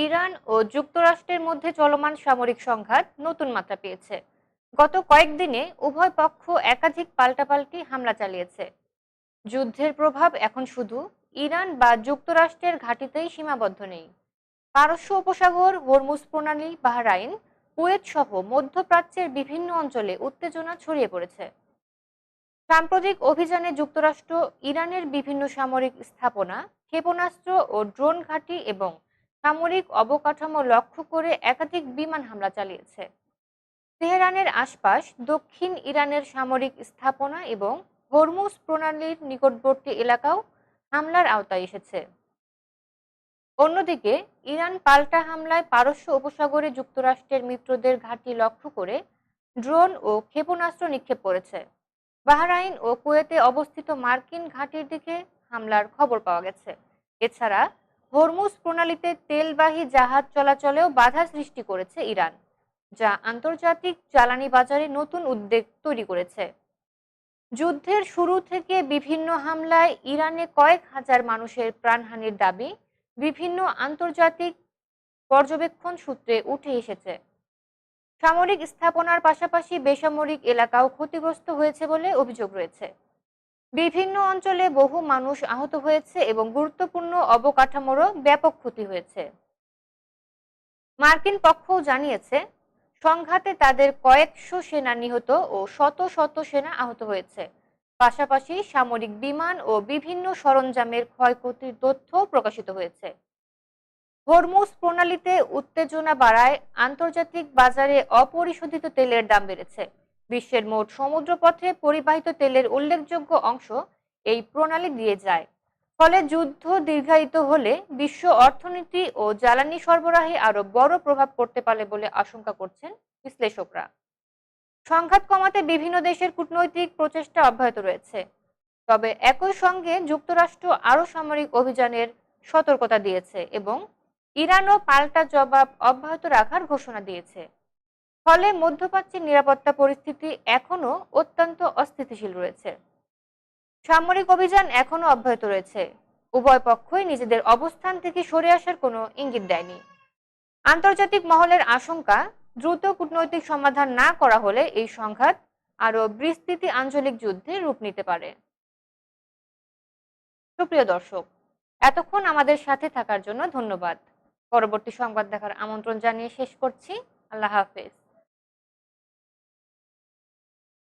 Iran ও যুক্তরাষ্ট্রের মধ্যে চলমান সামরিক সংঘাত নতুন মাত্রা পেয়েছে। গত কয়েকদিনে উভয় পক্ষ একাধিক পাল্টাপাল্টি হামলা চালিয়েছে। যুদ্ধের প্রভাব এখন শুধু ইরান বা যুক্তরাষ্ট্রের ঘাঁটিতেই সীমাবদ্ধ নেই। পারস্য উপসাগর, হরমুজ প্রণালী, বাহরাইন, কুয়েত সহ মধ্যপ্রাচ্যের বিভিন্ন অঞ্চলে উত্তেজনা ছড়িয়ে পড়েছে। সাম্প্রতিক অভিযানে যুক্তরাষ্ট্র ইরানের বিভিন্ন সামরিক স্থাপনা, ক্ষেপণাস্ত্র ও ড্রোন ঘাঁটি এবং সামরিক অবকাঠামো লক্ষ্য করে একাধিক বিমান হামলা চালিয়েছে। তেহরানের আশপাশ দক্ষিণ ইরানের সামরিক স্থাপনা এবং হরমুজ প্রণালীর নিকটবর্তী এলাকাও হামলার আওতায় এসেছে। অন্যদিকে ইরান পাল্টা হামলায় পারস্য উপসাগরে যুক্তরাষ্ট্রের মিত্রদের ঘাঁটি লক্ষ্য করে ড্রোন ও ক্ষেপণাস্ত্র নিক্ষেপ করেছে। বাহরাইন ও কুয়েতে অবস্থিত মার্কিন ঘাঁটির দিকে হামলার খবর পাওয়া গেছে। এছাড়া হরমুজ প্রণালীতে তেলবাহী জাহাজ চলাচলেও বাধা সৃষ্টি করেছে ইরান, যা আন্তর্জাতিক জ্বালানি বাজারে নতুন উদ্বেগ তৈরি করেছে। যুদ্ধের শুরু থেকে বিভিন্ন হামলায় ইরানে কয়েক হাজার মানুষের প্রাণহানির দাবি বিভিন্ন আন্তর্জাতিক পর্যবেক্ষণ সূত্রে উঠে এসেছে। সামরিক স্থাপনার পাশাপাশি বেসামরিক এলাকাও ক্ষতিগ্রস্ত হয়েছে বলে অভিযোগ রয়েছে। বিভিন্ন অঞ্চলে বহু মানুষ আহত হয়েছে এবং গুরুত্বপূর্ণ অবকাঠামোরও ব্যাপক ক্ষতি হয়েছে। মার্কিন পক্ষও জানিয়েছে সংঘাতে তাদের কয়েকশো সেনা নিহত ও শত শত সেনা আহত হয়েছে। পাশাপাশি সামরিক বিমান ও বিভিন্ন সরঞ্জামের ক্ষয়ক্ষতির তথ্য প্রকাশিত হয়েছে। হরমুজ প্রণালীতে উত্তেজনা বাড়ায় আন্তর্জাতিক বাজারে অপরিশোধিত তেলের দাম বেড়েছে। বিশ্বের মোট সমুদ্রপথে পরিবাহিত তেলের উল্লেখযোগ্য অংশ এই প্রণালী দিয়ে যায়। ফলে যুদ্ধ দীর্ঘায়িত হলে বিশ্ব অর্থনীতি ও জ্বালানি সরবরাহে আরো বড় প্রভাব পড়তে পারে বলে আশঙ্কা করছেন বিশ্লেষকরা। সংঘাত কমাতে বিভিন্ন দেশের কূটনৈতিক প্রচেষ্টা অব্যাহত রয়েছে। তবে একই সঙ্গে যুক্তরাষ্ট্র আরও সামরিক অভিযানের সতর্কতা দিয়েছে এবং ইরানও পাল্টা জবাব অব্যাহত রাখার ঘোষণা দিয়েছে। ফলে মধ্যপ্রাচ্যের নিরাপত্তা পরিস্থিতি এখনও অত্যন্ত অস্থিতিশীল রয়েছে। সামরিক অভিযান এখনও অব্যাহত রয়েছে। উভয় পক্ষই নিজেদের অবস্থান থেকে সরে আসার কোনো ইঙ্গিত দেয়নি। আন্তর্জাতিক মহলের আশঙ্কা, দ্রুত কূটনৈতিক সমাধান না করা হলে এই সংঘাত আরও বিস্তৃত আঞ্চলিক যুদ্ধে রূপ নিতে পারে। সুপ্রিয় দর্শক, এতক্ষণ আমাদের সাথে থাকার জন্য ধন্যবাদ। পরবর্তী সংবাদ দেখার আমন্ত্রণ জানিয়ে শেষ করছি। আল্লাহ হাফেজ।